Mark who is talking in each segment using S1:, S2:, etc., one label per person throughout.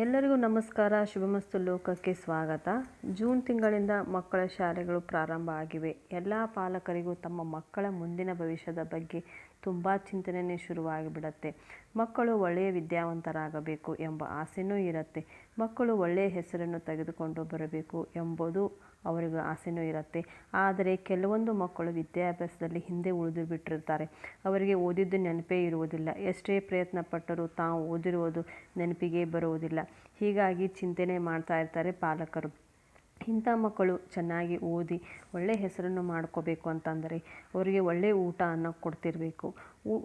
S1: ಎಲ್ಲರಿಗೂ ನಮಸ್ಕಾರ. ಶುಭಮಸ್ತು ಲೋಕಕ್ಕೆ ಸ್ವಾಗತ. ಜೂನ್ ತಿಂಗಳಿಂದ ಮಕ್ಕಳ ಶಾಲೆಗಳು ಪ್ರಾರಂಭ ಆಗಿವೆ. ಎಲ್ಲ ಪಾಲಕರಿಗೂ ತಮ್ಮ ಮಕ್ಕಳ ಮುಂದಿನ ಭವಿಷ್ಯದ ಬಗ್ಗೆ ತುಂಬ ಚಿಂತನೆ ಶುರುವಾಗಿಬಿಡುತ್ತೆ. ಮಕ್ಕಳು ಒಳ್ಳೆಯ ವಿದ್ಯಾವಂತರಾಗಬೇಕು ಎಂಬ ಆಸೆನೂ ಇರುತ್ತೆ. ಮಕ್ಕಳು ಒಳ್ಳೆಯ ಹೆಸರನ್ನು ತೆಗೆದುಕೊಂಡು ಬರಬೇಕು ಎಂಬುದು ಅವರಿಗೂ ಆಸೆನೂ ಇರುತ್ತೆ. ಆದರೆ ಕೆಲವೊಂದು ಮಕ್ಕಳು ವಿದ್ಯಾಭ್ಯಾಸದಲ್ಲಿ ಹಿಂದೆ ಉಳಿದು ಬಿಟ್ಟಿರ್ತಾರೆ. ಅವರಿಗೆ ಓದಿದ್ದು ನೆನಪೇ ಇರುವುದಿಲ್ಲ. ಎಷ್ಟೇ ಪ್ರಯತ್ನ ಪಟ್ಟರೂ ತಾವು ಓದಿರುವುದು ನೆನಪಿಗೆ ಬರುವುದಿಲ್ಲ. ಹೀಗಾಗಿ ಚಿಂತನೆ ಮಾಡ್ತಾ ಇರ್ತಾರೆ ಪಾಲಕರು. ಇಂಥ ಮಕ್ಕಳು ಚೆನ್ನಾಗಿ ಓದಿ ಒಳ್ಳೆಯ ಹೆಸರನ್ನು ಮಾಡ್ಕೋಬೇಕು ಅಂತಂದರೆ ಅವರಿಗೆ ಒಳ್ಳೆಯ ಊಟವನ್ನು ಕೊಡ್ತಿರಬೇಕು.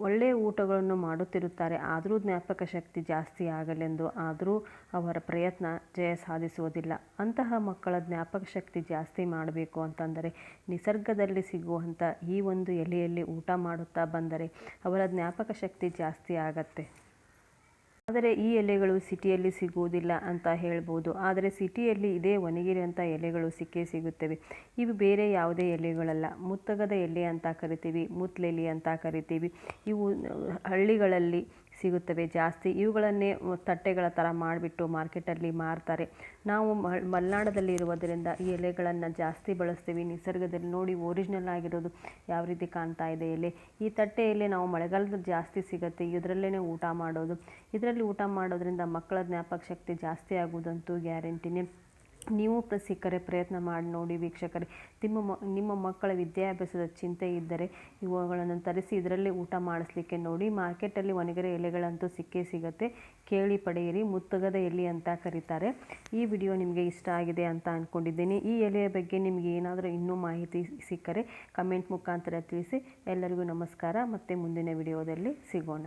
S1: ಒಳ್ಳೆಯ ಊಟಗಳನ್ನು ಮಾಡುತ್ತಿರುತ್ತಾರೆ. ಆದರೂ ಜ್ಞಾಪಕ ಶಕ್ತಿ ಜಾಸ್ತಿ ಆಗಲೆಂದು ಆದರೂ ಅವರ ಪ್ರಯತ್ನ ಜಯ ಸಾಧಿಸುವುದಿಲ್ಲ. ಅಂತಹ ಮಕ್ಕಳ ಜ್ಞಾಪಕ ಶಕ್ತಿ ಜಾಸ್ತಿ ಮಾಡಬೇಕು ಅಂತಂದರೆ ನಿಸರ್ಗದಲ್ಲಿ ಸಿಗುವಂಥ ಈ ಒಂದು ಎಲೆಯಲ್ಲಿ ಊಟ ಮಾಡುತ್ತಾ ಬಂದರೆ ಅವರ ಜ್ಞಾಪಕ ಶಕ್ತಿ ಜಾಸ್ತಿ ಆಗತ್ತೆ. ಆದರೆ ಈ ಎಲೆಗಳು ಸಿಟಿಯಲ್ಲಿ ಸಿಗುವುದಿಲ್ಲ ಅಂತ ಹೇಳ್ಬೋದು. ಆದರೆ ಸಿಟಿಯಲ್ಲಿ ಇದೇ ಒಣಗಿರುವಂಥ ಎಲೆಗಳು ಸಿಕ್ಕೇ ಸಿಗುತ್ತವೆ. ಇವು ಬೇರೆ ಯಾವುದೇ ಎಲೆಗಳಲ್ಲ. ಮುತ್ತಗದ ಎಲೆ ಅಂತ ಕರಿತೀವಿ, ಮುತ್ಲೆಲೆ ಅಂತ ಕರಿತೀವಿ. ಇವು ಹಳ್ಳಿಗಳಲ್ಲಿ ಸಿಗುತ್ತವೆ ಜಾಸ್ತಿ. ಇವುಗಳನ್ನೇ ತಟ್ಟೆಗಳ ಥರ ಮಾಡಿಬಿಟ್ಟು ಮಾರ್ಕೆಟಲ್ಲಿ ಮಾರ್ತಾರೆ. ನಾವು ಮಲೆನಾಡಲ್ಲಿ ಇರುವುದರಿಂದ ಈ ಎಲೆಗಳನ್ನು ಜಾಸ್ತಿ ಬಳಸ್ತೀವಿ. ನಿಸರ್ಗದಲ್ಲಿ ನೋಡಿ ಒರಿಜಿನಲ್ ಆಗಿರೋದು ಯಾವ ರೀತಿ ಕಾಣ್ತಾ ಇದೆ ಎಲೆ. ಈ ತಟ್ಟೆ ಎಲೆ ನಾವು ಮಳೆಗಾಲದಲ್ಲಿ ಜಾಸ್ತಿ ಸಿಗುತ್ತೆ. ಇದರಲ್ಲೇ ಊಟ ಮಾಡೋದು. ಇದರಲ್ಲಿ ಊಟ ಮಾಡೋದ್ರಿಂದ ಮಕ್ಕಳ ಜ್ಞಾಪಕ ಶಕ್ತಿ ಜಾಸ್ತಿ ಆಗುವುದಂತೂ ಗ್ಯಾರಂಟಿನೇ. ನೀವು ಸಿಕ್ಕರೆ ಪ್ರಯತ್ನ ಮಾಡಿ ನೋಡಿ ವೀಕ್ಷಕರೇ. ನಿಮ್ಮ ಮಕ್ಕಳ ವಿದ್ಯಾಭ್ಯಾಸದ ಚಿಂತೆ ಇದ್ದರೆ ಇವುಗಳನ್ನು ತರಿಸಿ ಇದರಲ್ಲಿ ಊಟ ಮಾಡಿಸ್ಲಿಕ್ಕೆ ನೋಡಿ. ಮಾರ್ಕೆಟಲ್ಲಿ ಒಣಗಿರೋ ಎಲೆಗಳಂತೂ ಸಿಕ್ಕೇ ಸಿಗುತ್ತೆ. ಕೇಳಿ ಪಡೆಯಿರಿ. ಮುತ್ತಗದ ಎಲೆ ಅಂತ ಕರೀತಾರೆ. ಈ ವಿಡಿಯೋ ನಿಮಗೆ ಇಷ್ಟ ಆಗಿದೆ ಅಂತ ಅಂದ್ಕೊಂಡಿದ್ದೀನಿ. ಈ ಎಲೆಯ ಬಗ್ಗೆ ನಿಮಗೆ ಏನಾದರೂ ಇನ್ನೂ ಮಾಹಿತಿ ಸಿಕ್ಕರೆ ಕಮೆಂಟ್ ಮುಖಾಂತರ ತಿಳಿಸಿ. ಎಲ್ಲರಿಗೂ ನಮಸ್ಕಾರ. ಮತ್ತೆ ಮುಂದಿನ ವಿಡಿಯೋದಲ್ಲಿ ಸಿಗೋಣ.